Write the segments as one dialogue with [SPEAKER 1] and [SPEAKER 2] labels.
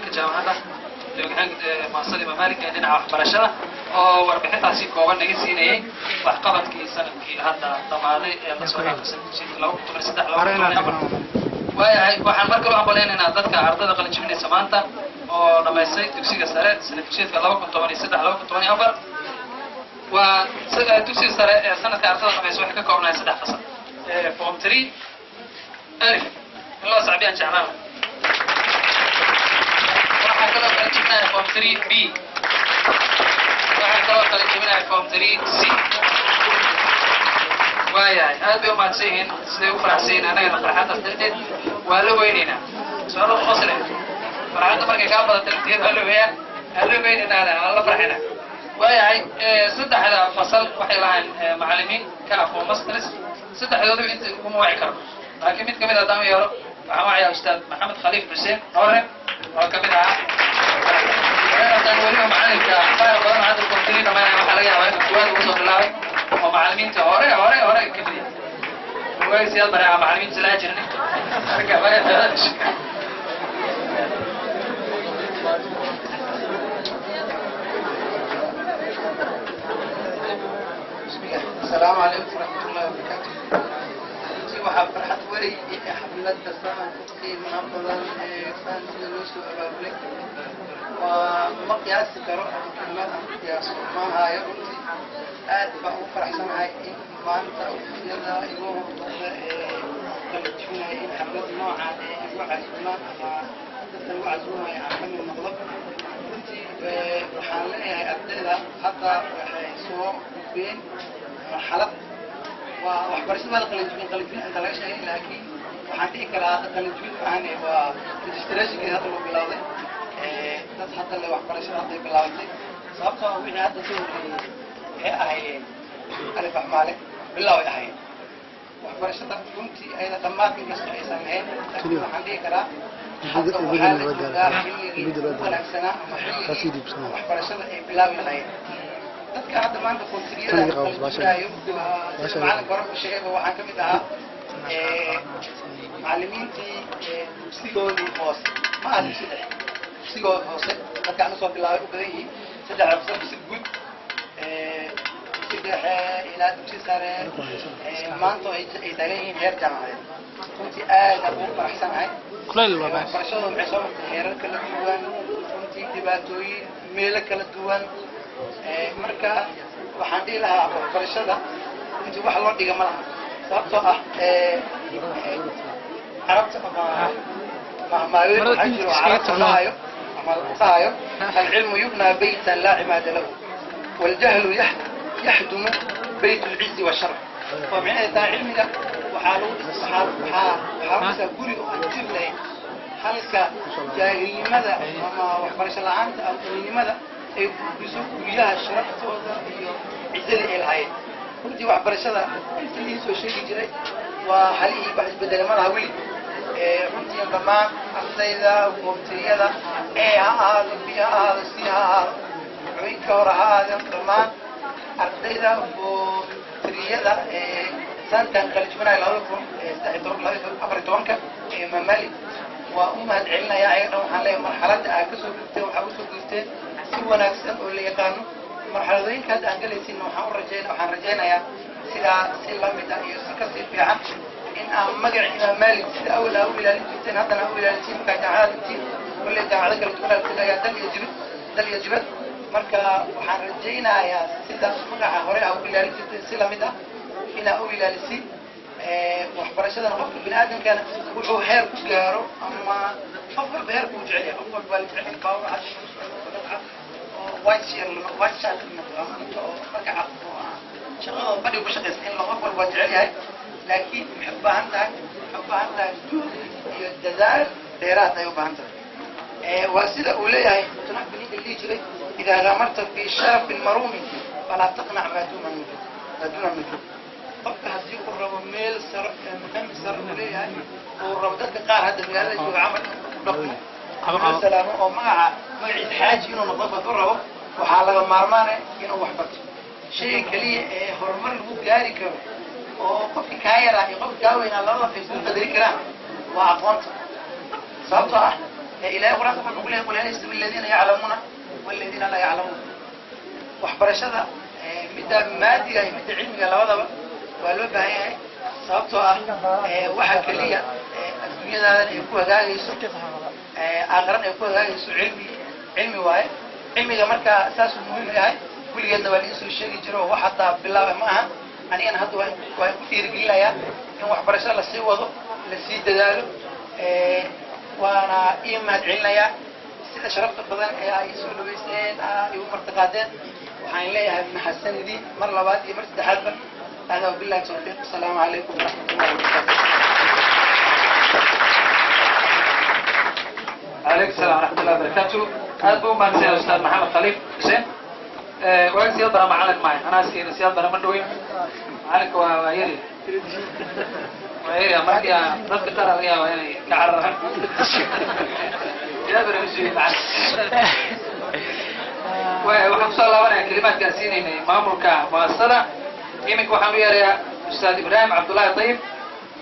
[SPEAKER 1] ku-xigeenka jaamacadda ku-xigeenka muasasada Imaam Maalik ee dhinaca waxbarashada oo warbixintaasi kooban naga siinayay waxqabadkii sanadkii hadda dhamaaday ee la soo dhaafay waayahay waxaan mar kale u hambaleynaynaa dadka ardayda qalin jebinaysa maanta oo dhamaystay dugsiga sare sanad dugsiyeedka 2013-2014 waa dugsiga sare ee sanadka ardayda dhamaystay waxay ka koobnahay 3 fasal form 3 alif الله صعب يعني شعبان واحد كلام قال جبنا فورم 3 بي واحد كلام قال جبنا فورم 3 سي وياي هذا يوم ما تسين سيو فرحسين انا فرحات استردت ولا ويننا سؤال خسره فرحات markay ka badatay tirada halo weynina alla farxina وياي saddexda fasal waxay lahayn macallimiin ka aqoon masters saddexdoodu inta kuma waci karo laakiin mid kamid ah dama yaro معايا أستاذ محمد خليل حسين نورن وكملها أنا وليهم معانا كفاية وأنا عند الكونتينر ما أنا حاليا وين السؤال وصل الله ومعلمين هوري كفاية كويس يلا يا معلمين سلاجرني أرجع بقى
[SPEAKER 2] السلام عليكم ورحمة الله وبركاته. waxaa farxad weyn xafladda saantii munaasabada saantii loo soo abaabulay waa ma qiyaasi karo kelmada qiyaaso maahayo runtii aad baan u faraxsanahay in maanta iyada igu kala jibinaya in xaflad noocaan igu casuumaan ama dadka lagu casuumaya aan ka mid noqdo runtii waxaan leeyahay ardayda hadda waxay soo gudbeen marxalad وحبرشنا القلنجبين أنت لا شيء لكن وحنتي كلا القلنجبين فهني وريجستريشن كذا هذا اللي بلاده بس حتى اللي وحبرشنا هذا بلاده سبقة وين هذا شيء هي ألف أحمالك بالله ويحيي وحبرشنا كنتي أيضا تمات من قصة إنسان هي لكن وحنتي كلا حتى وحالك سنة وحبرشنا بالله ويحيي dadka hadda maanta kontriyada macalin hore u sheegay waxaa ka mid ahaa macallimiintii dugsigoodii hoose ma aha dugsigooda hoose dadka aan usoo bilaabay u badan yihiin 3 fasal dugsi guud dugsi dhexe ilaa dugsi sare maanta ay taagan yihiin heer jaamacadeed runtii aad ugu faraxsanahay waxbarashadu waxay soo martay heerar kala duwan runtii dhibaatooyin meelo kala duwan marka waxaan dhihi lahaa waxbarashada intii wax loo dhiga ma laha sababtoo ah carabta mahmaayoyin waxaa jiro carabta dhahayo alcilmu yubnaa baytan laa cimaada lahu waljahlu yaxdumu bayt alcizi washaraf oo micnaheed taa cilmiga waxaa dhisaa guri oo aan jir lahayn halka jaahilnimada ama waxbarasho la-aanta ama ulinimada ay gudbiso guryaha sharaftooda iyo ciddada ay lahaayeen runtii waxbarashada intii soo sheegi jiray waa halihii wax isbedelay malaha weli runtii dhammaan ardayda waqtiyada ee ha ahaado b ha ahaado c ha ahaado ka hor ha ahaadeen dhammaan ardayda waqtiyada sanadkan qalijbanaay 2014 ee Imaam Maalik waa u mahad celinayaa ayagana waxaan leeyahay marxaladda aad ka soo gudubteen waxaa usoo gudubteen si wanaagsan oo la yaqaano marxaladooyinka hadda aan galaysiin waxaan rajaynayaa sidaa si la mid ah iyo si ka sii fiican in aan magaca Imaam Maalik sida awal u ilaalin jirteen haddana u ilaalintiin markaa jaamacadintiin kulley jaamacado kala duwan aad tagayaa dal iyo jibad marka waxaan rajaynayaa sidaas magaca hore u ilaalin jirteen si la mid ah inaa u ilaalisiin waxbarashadana qofka bini'aadamkana wuxuu heer ku gaaro ama qof walba heer kuu jecel yahay qof walba waa la jecel yahay baawar white shirt marka shaqada badhi ku shaqaysta in qof walba jecel yahay laakiin waxay u baahan tahay juhdi iyo dadaal dheeraad ay u baahan tahay waa sida uu leeyahay mutanabbi ninka dhihi jiray idaa gaamarta fi sharafin maruumin falaa taqnac maa duuna nujum qofka haddii uu rabo meel sare muhiim sare uu leeyahay uu rabo dadka qaar hadda magaalada jooga camal dhaqmo salaamo oo magaciisa xaaji inuu noqdo hadduu rabo waxaa laga maarmaanaya inuu wax barto shayga keliya ee horumar lagu gaari karo oo qofka kaa yaraa iyo qofka kaa weynaa labada fay isku qadari karaan waa aqoonta sababtoo ah إلهي قرآن فقل يقول هل يستوي الذين يعلمون والذين لا يعلمون waxbarashada midda maadiga iyo midda cilmiga labadaba waa loo baahan yahay sababtoo ah waxa kaliya adduunyadaadan ay ku hagaagayso aakhirana ay ku hagaagayso cilmi waaye cilmiga markaa saas uu muhiim yahay kulligeedna waa laga soo sheegi jiro wax hataa bilaaba ma aha anigana hadda waan ku dhiirigelinayaa in waxbarashada la sii wado la sii dadaalo waana ii mahad celinayaa sida sharafta badan ee ay soo dhaweysteen ay u martiqaadeen waxaan leeyahay mahadsanidii mar labaad iyo mar saddexaadba هذا وبالله التوفيق السلام عليكم ورحمة الله وبركاته.
[SPEAKER 1] عليكم السلام ورحمة الله وبركاته. هذا هو ما نسي الأستاذ محمد خليل حسين. وين سيادة معلق معي أنا أسكين سيادة من دوين معلق وعيري وعيري أمرك يا رب ترى يا وعيري كعرها يا برمجي معك وحب صلى الله عليه كلمات كاسين مامورك مؤسسة إيمك وحمير يا أستاذ إبراهيم عبد الله طيب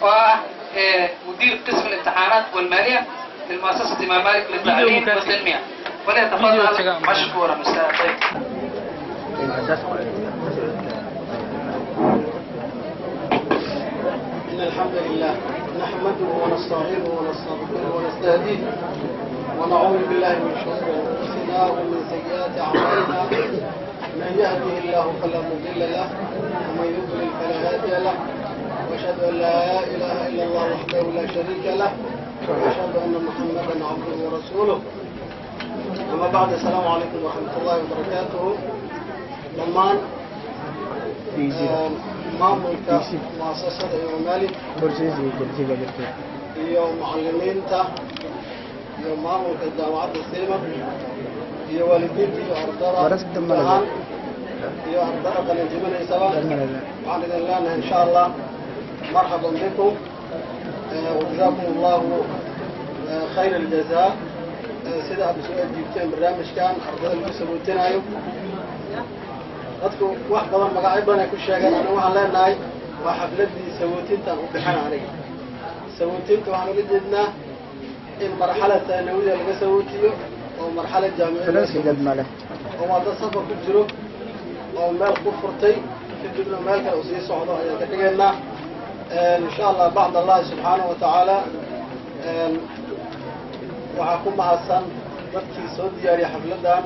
[SPEAKER 1] ومدير قسم الامتحانات والمالية للمؤسسة إمام مالك للتعليم والتنمية وليتفضل مشكورا أستاذ طيب.
[SPEAKER 3] إن الحمد لله نحمده ونستعينه ونستغفره ونستهديه ونعوذ بالله من شرور أنفسنا ومن سيئات أعمالنا من يهده الله فلا مضل له ومن يضلل فلا هادي له واشهد ان لا اله الا الله وحده لا شريك له واشهد ان محمدا عبده ورسوله اما بعد السلام عليكم ورحمه الله وبركاته ضمان maamulka muasasada Imam Malik iyo macallimiinta iyo maamulka jaamacadda Sima iyo waalidiinta iyo ardada يا أرضنا قلنا سوا وعن الله إن شاء الله مرحبا بكم وجزاكم الله خير الجزاء سيدة أبو سؤال جبتين برنامج كان أرضنا المسؤولين أيوب أذكر واحدة من مقاعدنا كل شيء أنا وعلى ناي وحفلتي سويتين تنقحنا عليه سويتين وعمل جدنا المرحلة الثانوية اللي سويتيه ومرحلة جامعية وما ده سفر كجرو أو مال كفرتي كجرو مال كان أصير صعود يعني إن شاء الله بعد الله سبحانه وتعالى وعقوم مع السن بدكي سعودي يعني حفلتها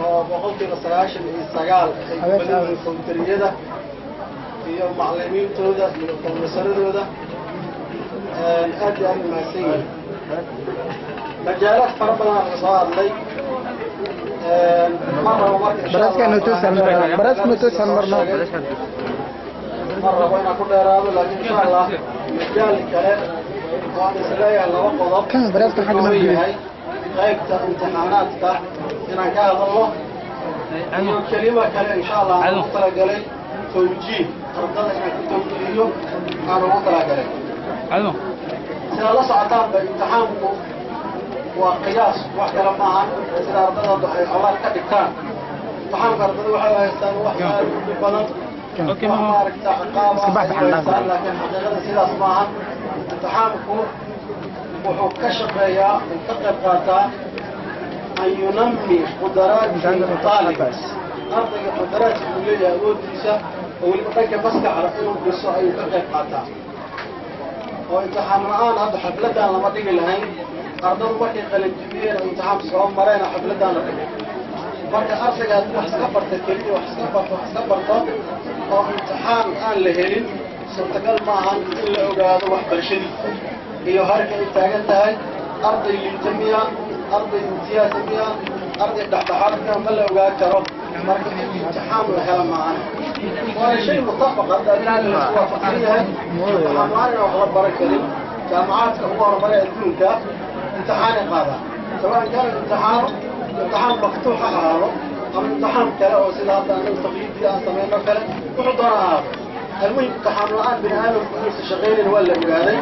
[SPEAKER 3] وبقولت للسياش السجال بدون الكمبيوتر في يوم معلمين تودا ومسرد تودا أدي أنا مسيء مجالات فربنا الصاد لي
[SPEAKER 4] براسك نتوسع مرة
[SPEAKER 3] مرة وين أكون رابع لكن إن شاء الله مجال كلام وأنا سلايا الله وقضب
[SPEAKER 4] كم براسك حاجة مهمة
[SPEAKER 3] غايبت امتحاناتك إن كان الله كلمة كلام إن شاء الله أنا مطلق علي توجيه أرضنا إنك توجيه أنا مطلق علي
[SPEAKER 4] أيوه
[SPEAKER 3] سنة الله سعطان بامتحانكم وقياس وكلام معا سنة أرضنا الله كدكان امتحانك أرضنا وحيوة يستان وحيوة ببنان
[SPEAKER 4] اوكي
[SPEAKER 3] ما عرفت عقابة لكن حقيقة سنة اسمها امتحانكم وحكشف يا منتقب قاتا أن ينمي قدرات الطالب أرضي قدرات الكلية أوديسة والمتاكة مسك على إنه بسوا أي منتقب قاتا وامتحان الآن هذا حفلتها لما تيجي لهين أرضي وكي خلال جميع امتحان بسرعون مرينا حفلتها لما marka arsiga aad wax ka bartay kaliya wax ka barto oo imtixaan aan la helin suurtagal ma ahan in la ogaado wax barashadiisa iyo halka ay taagan tahay arday liitamiya arday imtiyaasiya arday dhaxdhaxaadka ma la ogaa karo marka imtixaan la helo maahan waa shay mutafaq hadda la waafaqsan yahay waxaan wax la baran karin jaamacadka ugu horumaray adduunka imtixaan qaada سواء كان الامتحان مفتوح هذا أو امتحان كلا أو سلا هذا التقييد في أسماء مثلا وحضر هذا المهم امتحان الآن بين آلف ونص شغالين ولا بهذا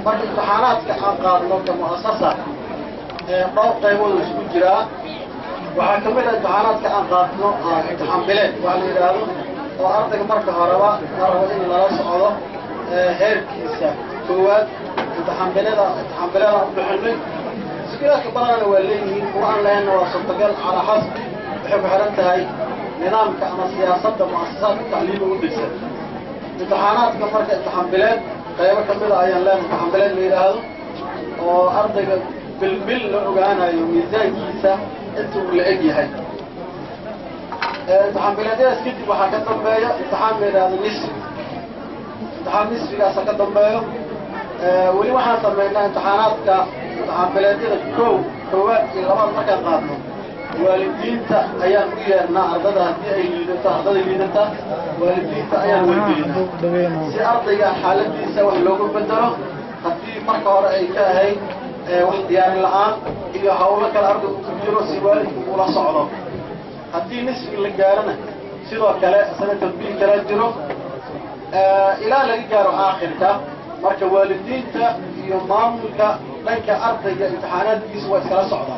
[SPEAKER 3] بعد امتحانات كأنقاذ كمؤسسة طاقة يقول سجراء وحكمل امتحانات كأنقاذ امتحان بلاد وعلى هذا وأرتك مركة هرباء نرى إن لا صعدة هيركيسة كواد امتحان بلاد بحلمي مشكلات كبرنا واللين وأن لنا وسطقل على حسب بحب حرمتها نظام كأن سياسة مؤسسات التعليم والدراسة امتحانات كمرة امتحان بلاد قيمة كمية أيام لا امتحان بلاد اللي هذا وأرضي بالبل وجانا يوميزان كيسة أنتم الأجي هاي امتحان بلادية سكتي وحكت ضمبايا امتحان هذا نصف امتحان نصف لا سكت ضمبايا ولي واحد سمينا امتحانات كامتحان بلادية كوات إلى بعض مكان قادم والدينتا أيام ويرنا أرضها هدي أي ليدتا أرضها ليدتا والدينتا أيام ويدينا سي أرضي حالتي سوى اللوغو بدره هدي مركة ورأي كاهي واحديان الآن إذا حولك الأرض تجيرو سيوالي ولا صعوده هدي نسف اللي قارنا سيدو كلا سنة تنبيه كلا جيرو إلى اللي قارو آخرك مركة والدينتا يمامك لنك أرضي امتحانات بيسوا إسكالا صعوده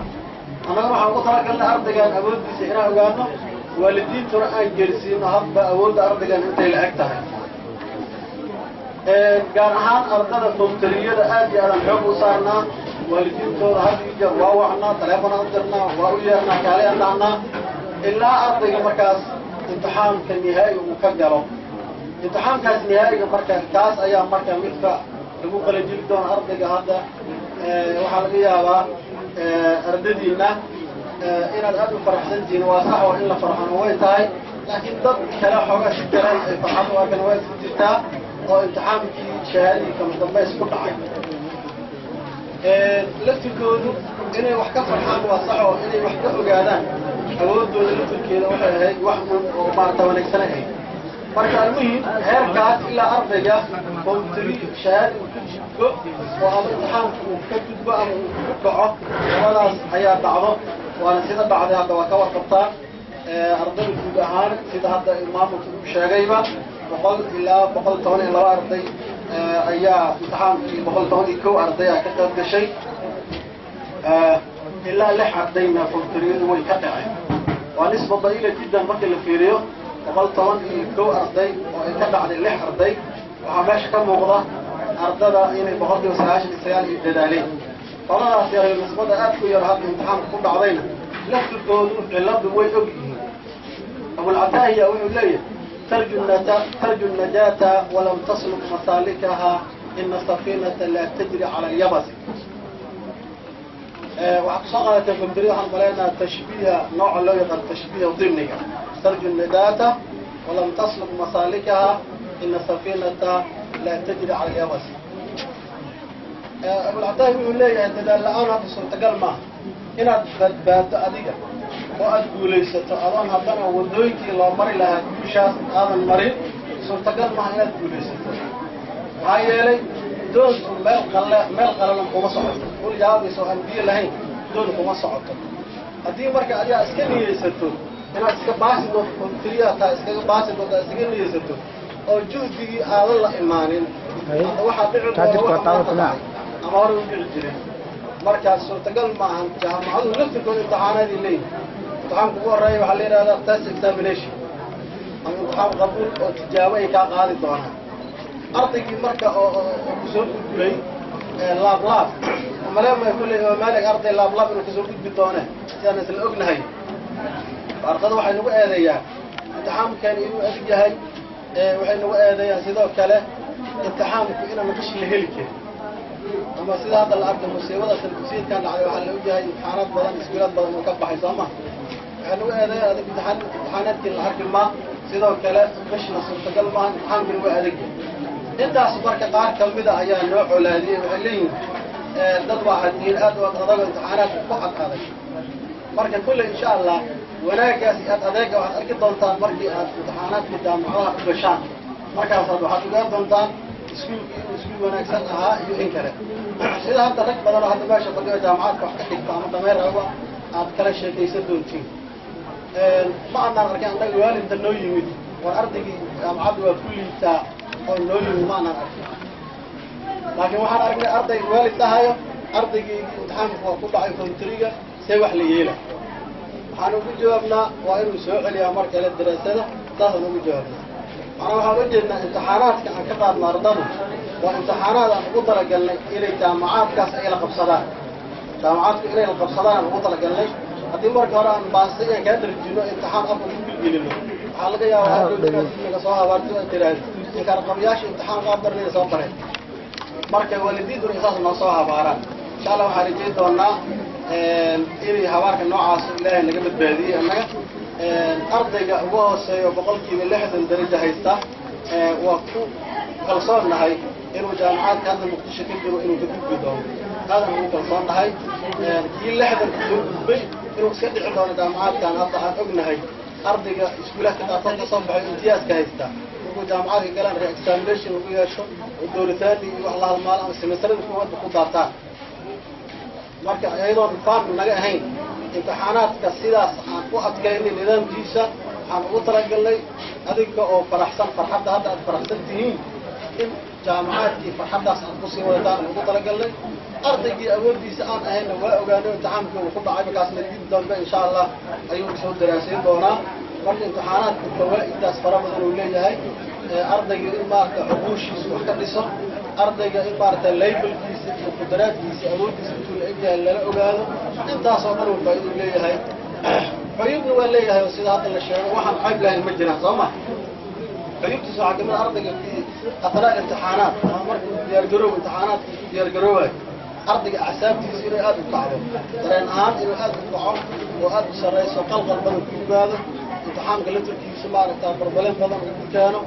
[SPEAKER 3] أنا راح أقول لك أن أرضك أن أود بسعرها وقالنا والدين ترى أن جلسين هب أود أرضك أن أنت لعكتها. كان هان أرضنا تمتلية آدي على الحب وصارنا والدين ترى هذه جواوعنا تلفنا أنترنا وأولينا كالي أننا إلا أرضك مركز امتحان كالنهائي ومفجره. امتحان كاس نهائي مركز كاس أيام مركز مثل يقول الجلد دون أرضك هذا وحلقيها أرددينا إن الأب فرحسنتين واسعوا إلا فرحان ويتاي لكن ضد كلا حوجة الكلام فرحان وكان ويت جدا وامتحان في شهادي كم ضميس كل لفت الكود إني وحكة فرحان واسعوا إني وحكة وجادان أود لفت الكيد وحي وحمن وما توانك سنة مركا المهم هركات إلا أرضية ومتري شهادي وأمر امتحان وكتب بقى وكعه ولا حياة بعضه وأنا سيدا بعد هذا وكوى قبطان أرضي الكود أهان سيدا هذا إمام شاقيبة بقول إلا بقول طواني إلا أرضي أيها امتحان بقول طواني كو أرضية كتب شيء إلا لح أرضينا فلتريد والكتعي ونسبة ضئيلة جدا بقي الفيريو بقول طواني كو أرضي وكتع لح أرضي وعماش كم مغضى أرضنا إني بقول وسعاش السيال الدلالين طبعا في المسبوع أدخل يرهب الامتحان كل عضينا لفت الدول اللفظ ويحب أبو العتاهي أو إليه ترجو النجاة ولم تصلك مسالكها إن السفينة لا تجري على اليبس وأقصاها تفكري عن بلادنا تشبيه نوع اللغة التشبيه ضمنية ترجو النجاة ولم تصلك مسالكها إن السفينة لا تجري على اليبس أبو العطاء يقول لي أنت الآن هذا سنتقل معه هنا بات أديك وأقول ليس أظن هذا ودويك لو مري لها مشاس هذا المريض سنتقل معه هنا تقول ليس هاي لي دون مال قلنا كم صعد كل جواب سؤال دي لهين دون كم صعد هذه مركز أجا أسكني يسدون هنا أسكن باسي دو كنتريا تا أسكن باسي دو أسكن يسدون أو جودي على الله إيمانين واحد بيعود أمر وجرجري مركز سنتقل معهم جامعة ونفس كل امتحانات اللي امتحان قوة رأي وحلينا هذا تست إكزامينيشن امتحان قبول وتجاوي كقاعدة دونها أرضي مركز كسور كلي لاب وملما يقول لي مالك أرضي لاب إنه كسور بدونه كانت الأجنة هاي أرضي واحد نقول هذا امتحان كان يقول هذه هاي واحد نقول هذا سيدا وكله امتحان كأنه مفيش اللي هلكه أما سيدا هذا الأرض المسيوة التلفزيون كان على وحل وجهه امتحانات بدن اسكولات بدن مكبح يسمى حلو هذا امتحانات الأرض الماء سيدا وكلا مشنا سنتقل معه امتحان بالوقت هذا انت أصبرك قاعد كلمة أيها النوع والهذه وحلين تطبع الدين أدوى تضغط امتحانات فقط هذا مركز كل إن شاء الله وناك أداك وأكيد دونتان مركز امتحانات قدام معها بشان مركز صدوحات وقال دونتان اسكول وناكسن أها ينكره سيدا هذا رك بدل هذا باشا طبيعة جامعات وحكيك طعم تمير هو هذا كلا شيء يسدون فيه ما أنا أركان عندك الوالد النوي يمد والأرض جامعات وكل تاع والنوي ما أنا أركان لكن واحد أركان أرض الوالد تهايو أرض امتحان وكل عين فنتريجا سوى حليلة حنو بجوابنا وإنه سوء عليها مركز الدراسة تاخذ بجوابنا أنا وجدنا امتحانات كان كقاد مرضنا وامتحانات قدر قال إلى جامعات كاس إلى قبصدان jaamacadku inay la qabsadaan ugu talagalnay haddii marka hore aan baasiga kaa darjino imtixaan afka ku gelino waxaa laga yaabaa inaga soo habaarto ay tiraahdo inkaan qabiyaasha imtixaan qaab darnay soo bareen marka waalidiintu isaas noo soo habaaraan insha Allah waxaan rajayn doonaa inay habaarka noocaas Ilaahay naga badbaadiyo annaga ardayga ugu hooseeyo 60% darajo haysta waa ku kalsoonahay inuu jaamacadka hadda Muqdisho ka jiro inuu ka gudbi doono هذا هو كلام هاي كل لحظة بي إنه سكت عندنا جامعات كان أطلع أبنها هاي أرضي سكولات كتاطن تصبح امتياز كهيستا وجامعات كلام إكستامبليشن ويا شو الدولتاتي والله المال أم السمستر بسموات بخطاطات مركز أيضا فاهم نجا هين امتحانات كسيدة وقت كأني نظام جيسا عن أطلع قال لي هذيك أو فرحسن فرحت هذا فرحسن تهين جامعات كيف فرحت أصلا قصي ولدان أطلع قال لي أرضي أودي سأن أهنا وأوجانو تعامل وخطة عيبك أصلا جدا إن شاء الله أيوم سووا دراسين دونا مرة امتحانات بالتوائي تاسفر بدل ولا هاي أرضي إما حبوش وحكدسه أرضي إما الليبل كيس القدرات كيس أودي سووا الإجا اللي لا أوجانو أنت أصلا وبعيد ولا هاي عيوب ولا هاي وسيدات الشيء واحد حب له المجنة صمح عيوب تسعة كمان أرضي في أثناء الامتحانات مرة يرجروا امتحانات يرجروا أرضك أعسابتي يصير أد الطعام ترى الآن إنه أد الطعام وأد سريس وقلق البلد كل هذا امتحان قلت لك سمار تابر بلين بدن كانوا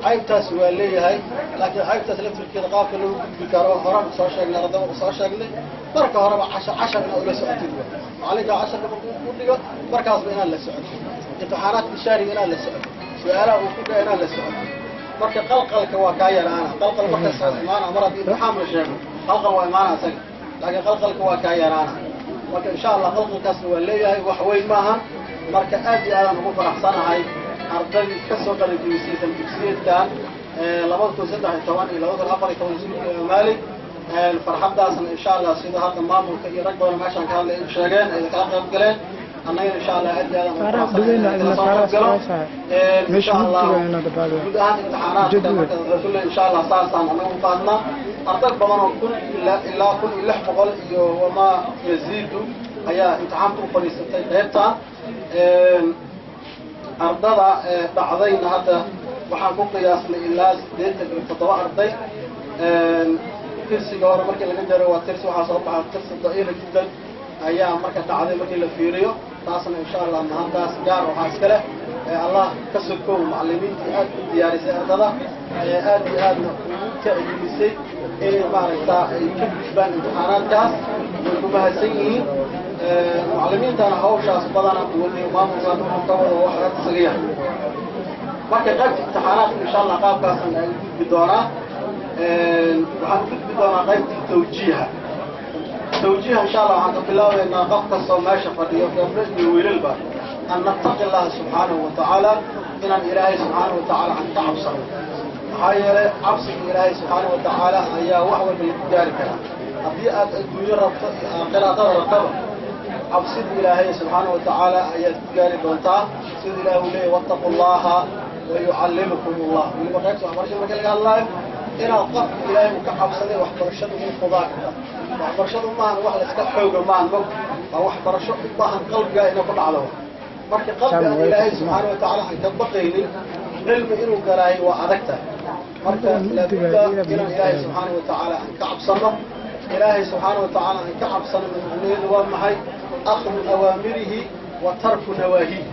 [SPEAKER 3] عيب تسوى لي هاي لكن عيب تسلت في القاف اللي هو بكرة هرم صار شغله رضا وصار شغله بركة هرم 10 من أول ساعة تدور عليك 10 دقيقة بركة بين الله سعد امتحانات مشاري بين الله سعد سؤاله وكل بين الله سعد بركة قلق الكواكايا أنا قلق البكر ما أنا مرة بامتحان الشيخ خلق وإيمانه سجل لكن خلق الكواكايا marka insha Allah qalqalkaas waa leeyahay wax weyn maaha marka aad iyo aad ugu faraxsanahay arday ka soo qalinjibisay dugsiyeedkan 2013 iyo 2014 maali farxadaasna insha Allah sida hadda maamulka iyo rag badan meeshan ka hadlay sheegeen ay kala qayb galeen annaga insha Allah aad iyo aad ugu faraxsanahay insha Allah guud ahaan imtixaanaadka insha Allah saasaan anagu qaadna أرتب بمن كل إلا كل لح مقال وما يزيد هي امتحان كل سنتين هيبتا أرتب بعضين هذا وحنقول قياس إلا زيت التطوع أرتب ترسي جوار مركز اللي جرى وترسي وحصل على ترسي ضئيلة جدا هي مركز تعظيم مركز الفيريو تاصل إن شاء الله مهم تاس جار وحاسكله الله كسبكم معلمين في آد دياري سأرتب آد كأجلسي إيه معرفة كبسبان امتحانات كاس والمباحثين معلمين تانا هوشا صبادانا واللي إمام وزانون مطور وحرات صغيرة marka qaybta imtixaanaadka insha Allah qaabkaas aan gudbi doonaa waxaan gudbi doonaa qaybta tawjiiha insha Allah waxaan ka bilaabaynaa qof kasta meesha fadhiyo gabdho iyo wiilalba an nattaqi Allah subhanahu wa ta'ala inaan Ilaahay subhanahu wa ta'ala aan ka cabsano maxaa cabsiga Ilaahay subhanahu wa ta'ala ayaa wax walba lagu gaari karaa haddii aad adduunyo rabto aakhirada rabto cabsiga Ilaahay subhanahu wa ta'ala ayaa ku gaari doontaa sida Ilaahu leeyahay wattaqullaha ويعلمكم الله والمقاييس وحبرشة ما قال الله إن القف إلهي وكحبسني وحبرشة من خضاك وحبرشة الله واحد استحوق مع الموت وحبرشة الله قلب جاء إنه كل علوه مركي قلب إلهي سبحانه وتعالى أن تبقيني علم إنه قرأي وأذكته مركي لابد إن إلهي سبحانه وتعالى أن كحبسنه إلهي سبحانه وتعالى أن كحبسنه من أمنيه ومحي أخذ أوامره وترك نواهيه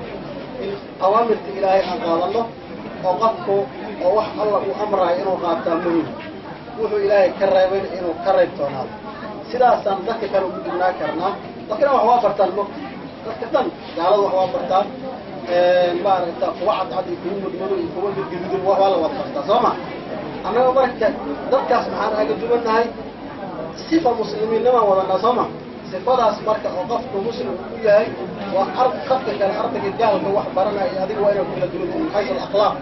[SPEAKER 3] أوامر إلهي أن قال الله وقفه ووح الله أمره إنه قابته مهم وحو إلهي كريبين إنه كريبتونه سلاسا ذكي كانوا بدنا كرنا لكن هو وافرتان الموت لكن قالوا هو وافرتان ما أنت وعد عدي يكون مدمنو يكون بالجدود ولا وافرتان سمع أنا أبرك ذكي سبحانه أجدنا هاي صفة مسلمين لما ولا سمع صفات مركة وقفت مسلم كلها وأرض خطك الأرض الجال هو حبرنا هذه وين كل الجنود من حيث الأخلاق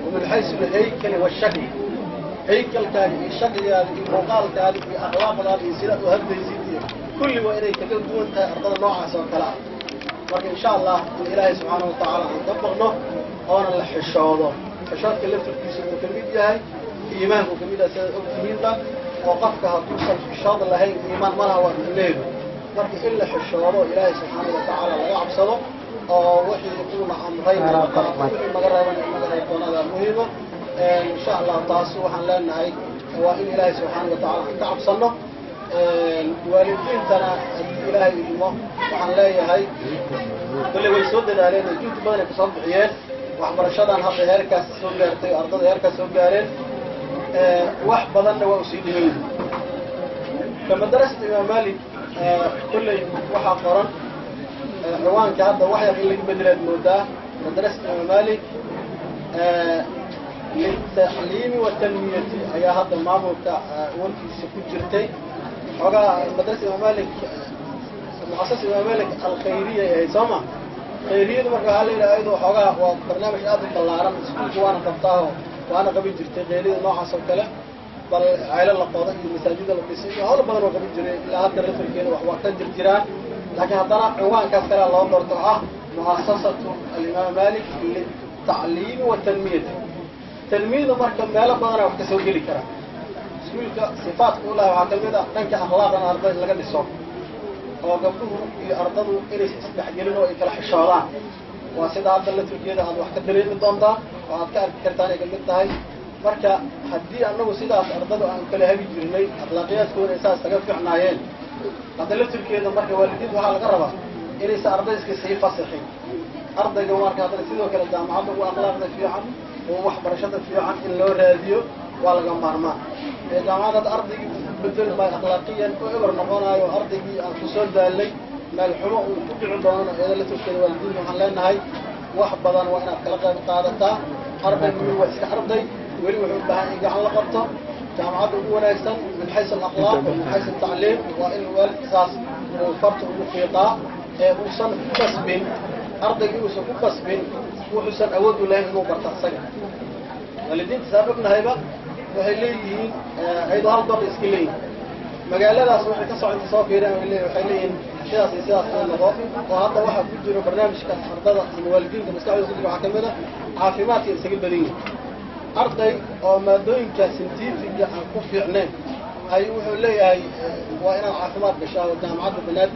[SPEAKER 3] ومن حيث الهيكل والشكل هيكل كان الشكل هذه وقال هذه أخلاق هذه سيرة وهذه زيدية كل ما إليك تقول أرض النوع سوى كلام لكن إن شاء الله الإله سبحانه وتعالى أن تبغنا أنا اللي حشاده حشاد كلمت في سنة كمية هاي إيمان وكمية سنة وقفك هتوصل في الشاطئ اللي هي إيمان مرة والليل marka in la xishoodo ilaahay subxaanahu watacaala laga cabsado oo wixii uuna amray wixii naga reebtoonada muhiima insha allah taas waxaan leenahay waa in ilaahay subxaanahu watacaala aan ka cabsano waalidiintana haddii ilaahay idmo waxaan leeyahay kolley way soo dadaaleen oo juhdi badan ay kasoo bixiyeen waxbarashadan hadda heerkaas soo gaartay ardada heerkaas soo gaareen wax badanna waa usii dhimayn kamadarasta imaam malik kolley waxaa qoran ciwaanka hadda wax yar in laga bedelaad moodaa madarasta imaam malik للتعليم والتنمية أيها هذا المعمول كونتي سكوتشرتي حاجة مدرسة إمام مالك مؤسسة إمام مالك الخيرية هي سما خيرية مرة هلا أيضا حاجة وبرنامج أدرك العالم سكوت وأنا قبضاه وأنا قبل جرتي خيرية نوع حسب كله بل عائلة القاضي المساجد القدسية هذا بدل ما قبل جري لا هذا الرفل كده وقت جرتيران لكن هذا عنوان كسر الله برضه مؤسسة الإمام مالك للتعليم والتنمية تلميذ مركب ماله بدنا وقت سوي لي كلام سكولك صفات أولى وعتمدة تنك أخلاقنا أرض لقد الصوم وقبله أرضه إليس استحجلنا وإكل حشاران وسيد عبد الله تركيا هذا واحد دريد من ضمن وأذكر كرتاني قلت هاي مركب حدي أنه سيد أرضه أن كل هذه جرني أخلاقيات كون إنسان استقف عنايين عبد الله تركيا مركب والدين وحال قربه إليس أرضه كسيف فصحي أرض جوار هذا سيد وكل الجامعة وأخلاقنا في عم ومحبرشة في عن إن لو راديو ولا جمارما جامعة أرضي بدل ما أخلاقيا وعبر نقونا وأرضي الفصول ذلك ما الحلو وكل عندنا إذا لا تشكل والدين وحلنا هاي واحد بدن وأنا أتكلم قاعدة أرضي من وسك أرضي ولو بها إنجاح لقطة جامعة أولى يستن من حيث الأخلاق ومن حيث التعليم وإن والأساس وفرط الوفيقة وصل كسبين أرضي يوسف كسبين وحسن أود الله إنه برتصق والدين سابقنا هيبة وحليين أيضا هالضر إسكلين مجالات أصبح كسر انتصاب كيران وحليين سياسي النظام وهذا واحد بيجري برنامج كان أرضا الوالدين كمستعد يصدقوا حكمنا عافيمات يسجل بدين أرضي أو مادوين كسنتين في الكوفي عنان هاي وحلي هاي وأنا عافيمات بشاو جامعات البنات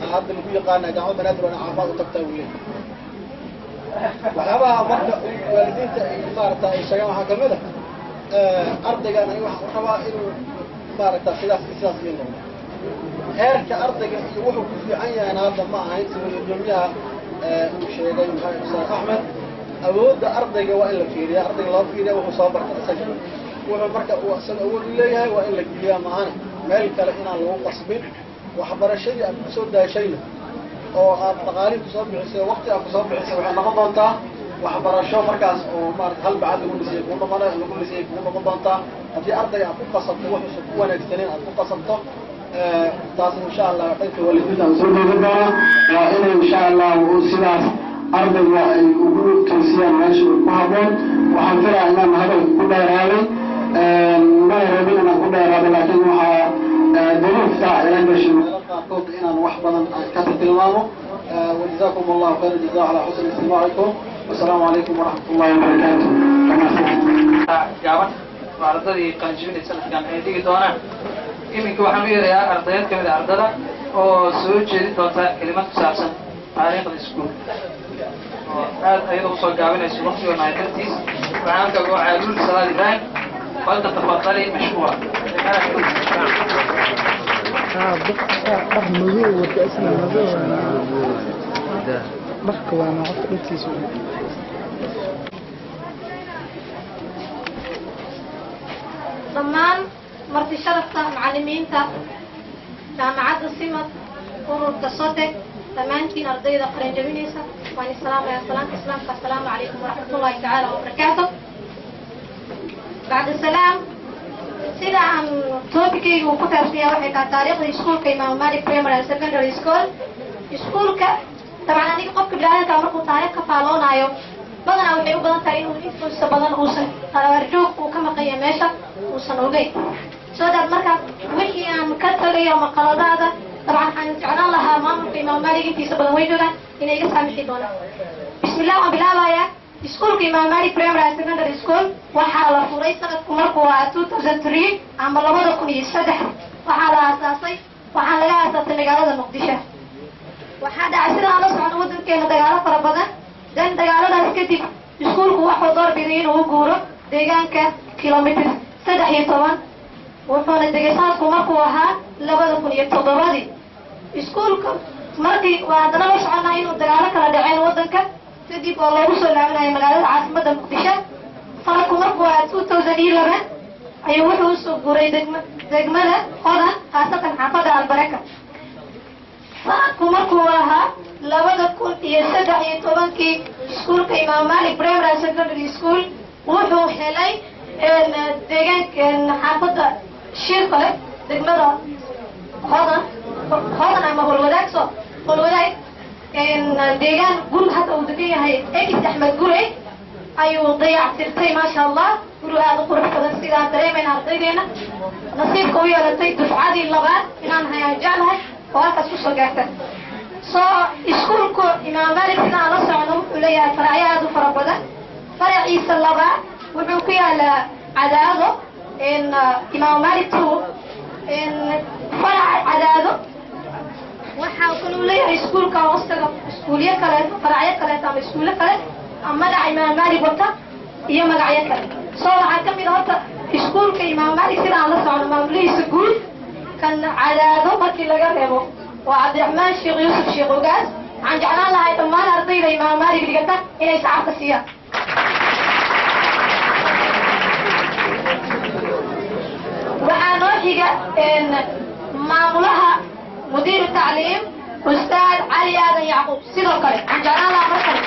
[SPEAKER 3] هذا اللي بيقانا جامعات بنات وأنا عافات وتبتولين waxyaabaha marka waalidiinta ay maaragta ay sheegaan waxaa ka mid ah ardaygan ay wax rabaa inuu maaragta sidaas yeelo heerka ardayga iyo wuxuu ku fiican yahay hadda ma ahayn sida jumlaha uu sheegay Ustaad Ahmed awoodda ardayga waa in la fiiriyo ardayga loo fiiriyo wuxuu soo bartay isaga wuxuu marka uu asan awood leeyahay waa in la geliyaa maahan meel kale inaan lagu qasbin waxbarashadii aad ku soo daashayna oo aad taqaaliid ku soo bixisay waqti aad ku soo bixisay waxay noqon doontaa waxbarasho markaas oo maaragtay hal bacad lagu dhisay ku noqon doontaa haddii ardayga aad ku qasabto wuxuu ku wanaagsaneen aad ku qasabto taas insha Allah dhanka waalidiinta soo jeedinaa waa in insha Allah uu sidaas ardayga ay ugu toosiyaan meesha ku haboon waxaan filayaa inaan hadal ku dheeraaday ma rabin inaan ku dheeraado laakiin waxaa duruufta inaan gashin qaarkood inaan wax badan ka tilmaamo وجزاكم الله خير الجزاء على حسن استماعكم والسلام عليكم ورحمة الله وبركاته.
[SPEAKER 1] جابت وأرضي قنجين السنة كان هيدي دونا إمك وحمير يا أرضيات كم الأرضنا وسويت جديد توتا كلمات ساسا تاريخ الإسكول. أيضا وصل جابين السلوك والنايترتيس وعنك جو عالول سلالة داين فلتتفضلي مشروع.
[SPEAKER 4] مذوب والتأثير مذوب بحكوا أنا عطت نفسي
[SPEAKER 5] ضمان مرتي شرفتا معلمينتا جامعة السمت قرر كصوتك ثمانتين أرضية قرين جمينيسا وأن السلام يا السلام عليكم ورحمة الله تعالى وبركاته. بعد السلام سيدا عن توبكي وكتب فيها وحي تاريخ السكول كإمام مالك بريمري سكندري سكول طبعا أنا قبل بلاد كامركو تاريخ كفالون عيو بدنا وحي وبدنا تاريخ وإنفوس بدنا أوسن أرجوك وكما قيماشا أوسن وبيت سودا مركب وحي عن كتب يوم القلادة طبعا حنجعلنا لها مامك إمام مالك انتي سبدا ويجوغا إن يقصها محيطونا بسم الله وبالله يا سكول إمام مالك بريمري سكندري سكول waxaa la furay sanadku markuu waa 2003 ama 2003 waxaa la aasaasay waxaan laga aasaasay magaalada muqdisho waxaa dhacay sida aan la socono waddankeena dagaalo fara badan dan dagaaladaas kadib iskuulku waxuu doorbiday inuu u guuro deegaanka kilomitir 13 wuxuuna degay sanadku markuu ahaa 2007 iskuulka markii waa haddana la soconaa inuu dagaalo kala dhaceen waddanka kadib oo loogu soo laabanayo magaalada caasimadda muqdisho sanadku markuu ahaa 2011 ayuu wuxuu usoo guuray degmada hodan khaasatan xaafadda albaraka sanadku markuu ahaa 2013 iskuulka Imaam Malik Primary Secondary School wuxuu helay deegaanka xaafadda Sheekale degmada hodan ama holwadaag deegaan guri hadda uu degan yahay Ekis Axmed Gurey ayuu dayactirtay maasha Allah guri aad u qurux badan sidaan dareemayna ardaydeena nasiibka u yeelatay dufcadii labaad inaan hayaan jeclahay oo halkaas ku soo gaartay iskuulku Imaam Malik sidaan la socono wuxuu leeyahay faracyo aad u fara badan faraciisa labaad wuxuu ku yaalaa Cadaado Imaam Malik 2 farac Cadaado waxaa kaloo leeyahay iskuulka hoostaga iskuulyo kale faracyo kale ama iskuulo kale magaca Imaam Malik wata iyo magacyo kale waxaa ka mid ah horta iskuulka Imaam Malik sidaan la socono maamulihiisa guud kan Cadaado markii laga reebo waa Cabdiraxmaan Sheekh Yuusuf Sheekh Ogaas waxaan jeclaan lahay dhammaan ardayda Imaam Malik dhigata inay saacadka siiyaan waxaa noo xiga maamulaha مدير التعليم أستاذ علي آدم يعقوب sidoo kale waxaan jeclaan lahaa markan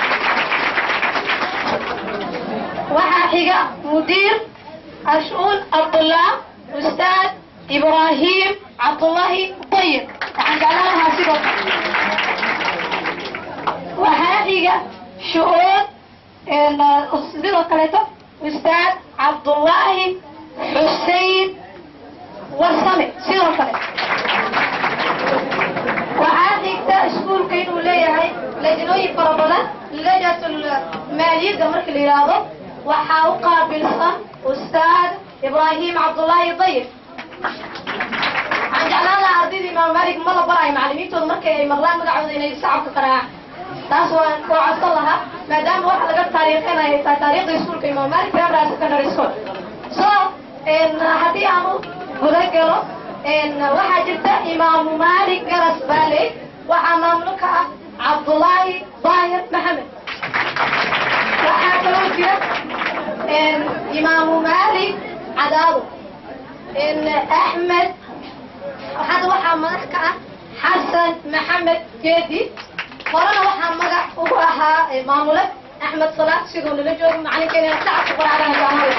[SPEAKER 5] waxaa xiga مدير الشؤون الطلاب أستاذ إبراهيم عبد الله طيب waxaan jeclaan lahaa sidoo kale waxaa xiga شؤون sidoo kaleeto أستاذ عبد الله حسين والسمي sidoo kale waxaa xigta iskuulka inuu leeyahay lajnooyin fara badan lajnatul maaliyadda marka la yiraahdo waxaa u qaabilsan ustaad Ibraahim Cabdullaahi Dayib waxaan jeclaan lahaa ardayda Imaam Malik ma la barayo macallimiintooda markay ay maqlaan magacooda inay shacabka qaraacaan taas waan ku codsan lahaa maadaama waxa laga taariikhinayo taariikhda iskuulka Imaam Malik Primary Secondary School haddii aanu guda galo waxaa jirta Imaam Malik Garas Baaley waxaa maamulka ah Cabdullaahi Daahir Maxamed waxaa kaloo jira Imaam Malik Cadaado Axmed hadda waxaa madax ka ah Xasan Maxamed Geedi horena waxaa magac ugu ahaa maamule Axmed Salaad sidoo nala joogo macalinkeena shacabka quraacdaha jaamacada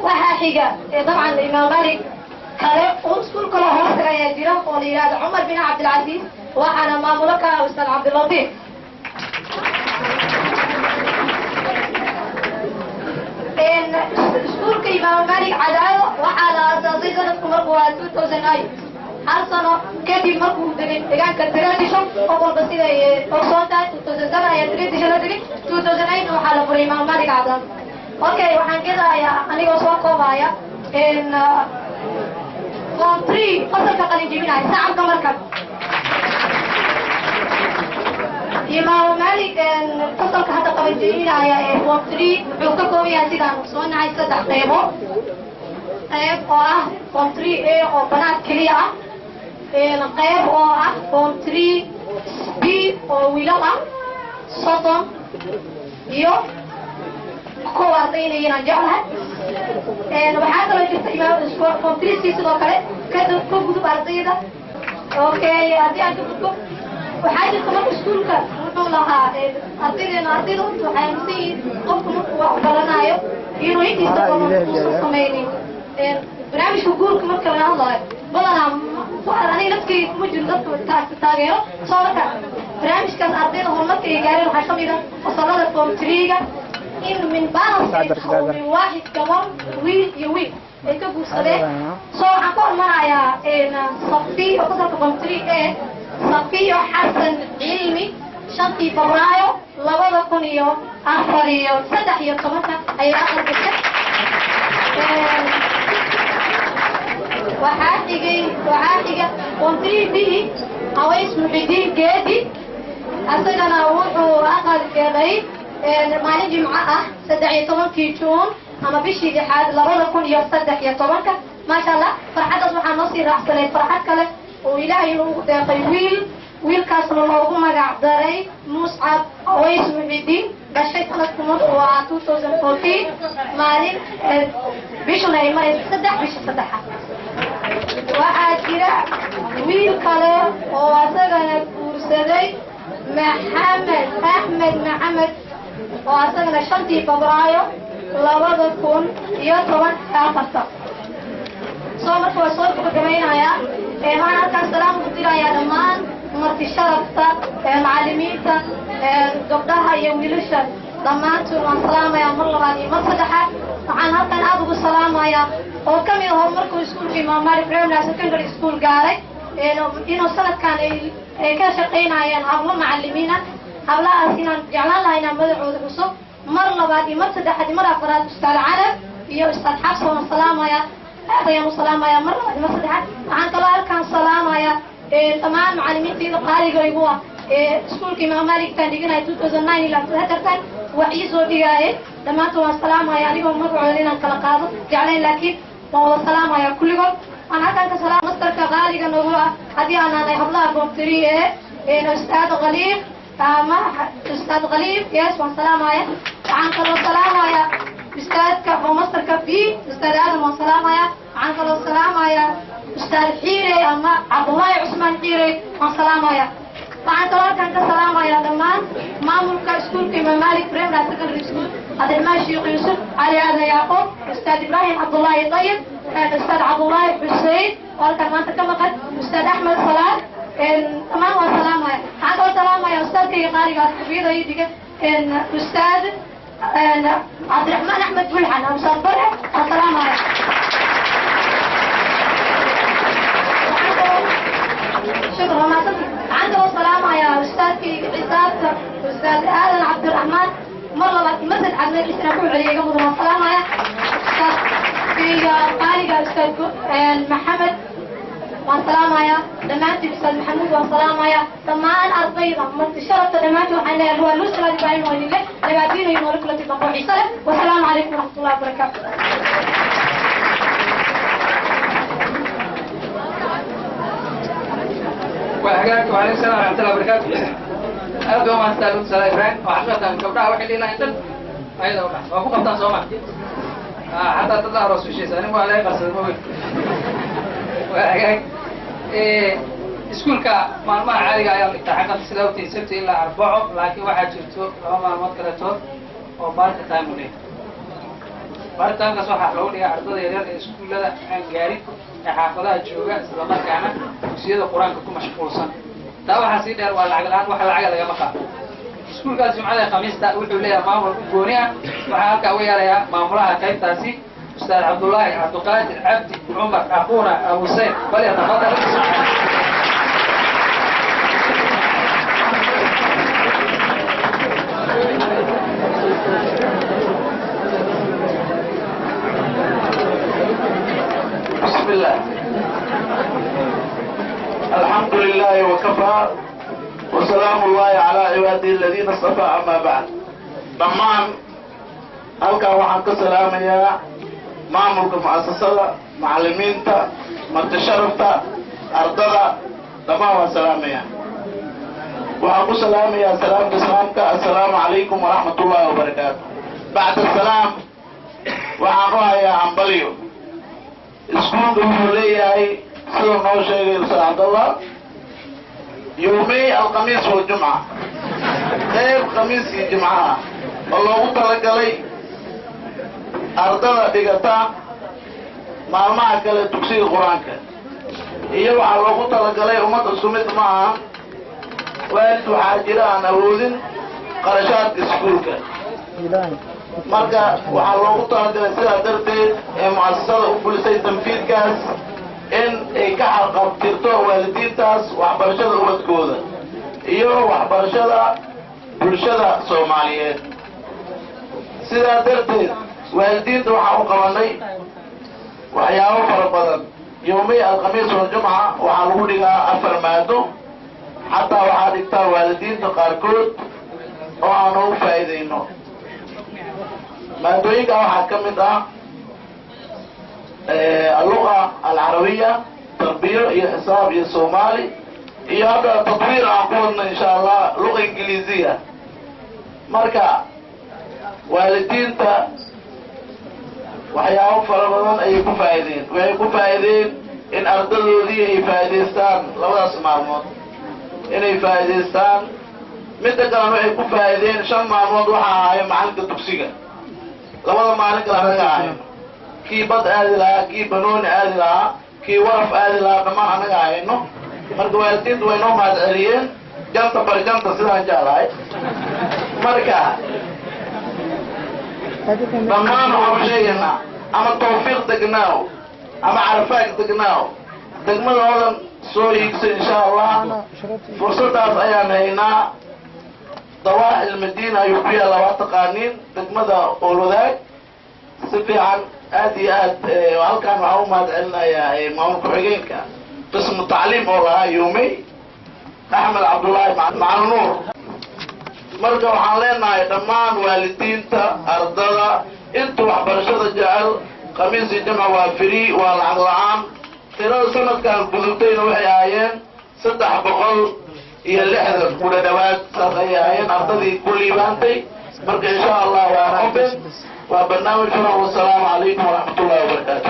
[SPEAKER 5] waxaa xiga طبعا Imaam Malik kale oo iskuul kale hoostaga ayaa jira oo la yiraahdo Umar bin Cabdilcaziz waxaana maamulo ka ah Ustaad Cabdilatiif iskuulka Imaam Malik Cadaado waxaa la aasaasay sanadku markuu ahaa 2009 hal sano kadib markuu degay deegaanka Tradition oo walba sida ay ogsoontahay 2007 ayaa Tradition la degay 2008 waxaa la furay Imaam Malik Cadaado okay waxaan gelayaa anigoo soo koobaya form 3 fasalka qalin jebinaya shacabka markan Imaam Malik fasalka hadda qalin jebinaya form 3 wuxuu ka kooban yahay sidaan soo nahay 3 qaybood qayb oo ah form 3A oo banaad kaliya ah qayb oo ah form 3B oo wiilal ah 30 iyo kuwa ardayda aan jeclahay waxaa kaloo jirta Imaam form 3C sidoo kale kadib ku gudub ardayda okay haddii aan ka gudbo waxaa jirta marka iskuulka wuxuu lahaa ardayda waxay aaminsan qofku markuu wax baranayo inuu intiisa badan uusan samaynin barnaamijka guurka marka laga hadlayo badanaa aniga nafkayga kuma jiro dadka taageero soo marka barnaamijkaas ardayda horumarka ay gaareen waxaa ka mid ah fasalada form 3ga in min balance أو من واحد كمان ويل يكبر صدق waxaan ku hormarayaa صفي oo fasalka form 3A صفي حسن علمي 5 Febraayo 2013 ayay aqal gashay وحاجة وانتري هويس محيدين جادي أصدقنا وحو أقل كغي مالي جمعة سدعي طبعا كيتون أما بيشي لحاد لبدا كون يصدح يطبعا ما شاء الله فرحة سبحان نصير أحسن فرحة كله وإلهي نوغي ويل كاسر الله مقع داري مصعب هويس محيدين بشي سنة كنت هو 2014 مالي بيشونا يماري سدح بيشي سدحها waxaa jira wiil kale oo asagana guursaday maxamed axmed maxamed oo asagana 5 febraayo 2014 soo marka waa soo gabagabaynayaa waxaan halkaan salaam u dirayaa dhammaan marti sharafta macallimiinta gabdhaha iyo wiilasha dhammaantood waan salaamayaa mar labaad iyo mar saddexaad waxaan halkaan aad ugu salaamayaa oo ka mid ah markuu iskuulkii Maamari Primary Secondary School gaaray inuu sanadkan ay ka shaqeynayaan hablo macallimiina hablahaas inaan jeclaan lahaa inaan magacooda xuso mar labaad iyo mar saddexaad iyo mar afraad ustaad Carab iyo ustaad Xafsa waan salaamayaa ayaan salaamayaa mar labaad iyo mar saddexaad waxaan kaloo halkaan salaamayaa dhammaan macallimiinta qaaliga igu ah iskuulkii Maamari kan dhiganay 2009 ilaa hadda waxay soo dhigayeen dhammaantood waan salaamayaa anigoo magacooda inaan kala qaado jeclaan laakiin waan salaamayaa kulligood aan halkaan ka salaam mastarka qaaliga nagu ah haddii aanay hablaha boobtiri ustaad Qaliib ama ustaad Qaliib yes waan salaamayaa waxaan kaloo salaamayaa ustaadka oo mastarka fi ustaad Adam waan salaamayaa waxaan kaloo salaamayaa ustaad Xiire ama Cabdullaahi Cusmaan Xiire waan salaamayaa waxaan kaloo halkaan ka salaamayaa dhammaan maamulka iskuulka Maamari Primary Secondary School Abdulmaashi Sheekh Yuusuf Ali Aadan Yaaqoob ustaad Ibraahim Cabdullaahi Tayyib ustaad Cabdullaahi Xuseen halkaan maanta ka maqan ustaad Axmed Salaad dhammaan waan salaamayaa waxaan kaloo salaamayaa ustaadkayga qaaliga ah xafiidada ii dhiga ustaad Cabdiraxmaan Axmed Bulxan ustaad Barre waan salaamayaa شكرا ما عنده سلام يا أستاذي عزات أستاذ آدم عبد الرحمن مرة مثل عنا الإسلام عليه قبل ما سلام يا أستاذ قارئ أستاذ محمد والسلام يا دمعت أستاذ محمود والسلام يا دمان أرضينا منتشرة دمعت وحنا هو الأسرة دبي ولله لبعدين يمرك لك تطوع سلام والسلام عليكم ورحمة الله وبركاته
[SPEAKER 1] وحقاك وعليكم السلام ورحمة الله وبركاته أبدو ما أستاذ سلام إبراهيم وحقاك كبرها وحي لنا أنت أيضا وأبو قبطان صوما حتى تظهر رسول الشيء سألين مو عليه قصد الموت وحقاك iskuulka maalmaha caadiga ayaa imtixaanka silawtii sabti ilaa arbaco laakiin waxaa jirto laba maalmood kaleetood oo baarka time u leh baarka timekaas waxaa lagu dhigaa ardada yaryar ee iskuullada aan gaarin ee xaafadaha jooga isla markaana dugsiyada qur-aanka ku mashquulsan taa waxaa sii dheer waa lacag la-aan waxa lacaga lagama qaado iskuulkaas jumcada khamiista wuxuu leeyahay maamul gooni ah waxaa halkaa uga yeelayaa maamulaha qaybtaasi ustaad cabdullaahi cabdiqaadir cabdi cumar aquuna abuseyn bal yatafadal
[SPEAKER 6] بسم الله الحمد لله وكفى وسلام الله على عباده الذين اصطفى أما بعد ضمان halkan waxaan ka salaamayaa maamulka mu'asasada macallimiinta marti sharafta ardada dhammaan waan salaamayaa waxaan ku salaamayaa salaamta islaamka assalaamu calaykum waraxmatullaahi wabarakaatu bacda salaam waxaan u hayaa hambalyo iskuulka wuxuu leeyahay siduu noo sheegay ustaad cabdallah yowmey alkhamiis waljumca qayb khamiiskii jimcaha oo loogu talagalay ardada dhigata maalmaha kale dugsiga qur-aanka iyo waxaa loogu talagalay ummadda isku mid ma aha waalid waxaa jira aan awoodin qarashaadka iskuulka marka waxaa loogu talagalay sidaa darteed ee mu'asasada u fulisay tanfiidkaas in ay ka xaqabtirto waalidiintaas waxbarashada ubadkooda iyo waxbarashada bulshada soomaaliyeed sidaa darteed waalidiinta waxaan u qabanay waxyaabo fara badan يومي الخميس والجمعة وعلى لها أفر مادو حتى وحاد اكتار والدين تقاركود وعنو فايدينو مادوينك وحاد كمتا اللغة العربية تربية هي حساب هي صومالي هي هذا تطوير عقولنا إن شاء الله لغة إنجليزية مركا والدين تا waxyaabo fara badan ayay ku faa'iideen waxay ku faa'iideen in ardadoodii ay faa'iideystaan labadaas maalmood inay faa'iideystaan midda kalena waxay ku faa'iideen 5 maalmood waxa ahaay macalinka dugsiga labada maalin kala anaga ahayn kii bad aadi lahaa kii banooni aadi lahaa kii waraf aadi lahaa dhammaan anaga ahayno marka waalidiintu way noo mahadceliyeen janta barjanta sidaan jeclahay marka dhammaan waxaan sheegaynaa ama tawfiiq degnaaw ama carafaag degnaaw degmadoodan soo hiigsa insha allah fursadaas ayaan haynaa dawaaxil madiina ayuu ku yaalla waa taqaaniin degmada oolwadaag si fiican aad iyo aad halkaan waxaan u mahadcelinayaa maamul ku-xigeenka qismu tacliim oo lahaa yuumey axmed cabdullaahi macalin nuur marka waxaan leenahay dhammaan waalidiinta ardada inta waxbarashada jecel khamiisii jamca waa free waa lacag la-aan tirada sanadkan gudubtayna waxay ahaayeen 360 ku dhawaad saas ayay ahaayeen ardadii ku liibaantay marka insha allah waa open waa barnaamij furan wasalaamu calaykum waraxmatullahi wabarakaatu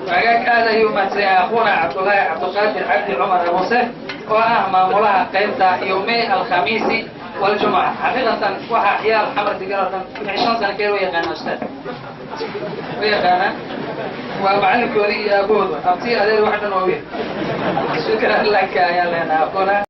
[SPEAKER 1] وعجاك هذا يوم أخونا عبد الله عبد القادر عبد عمر الموسى وأهم ملاها قيمة يومي الخميس والجمعة حقيقة وحا حيال حمر تقرأ 20 سنة كيلو يغانا أستاذ ويغانا ومعلم كوري يا أبوه أبتي هذه الوحدة نووية شكرا لك يا لنا أخونا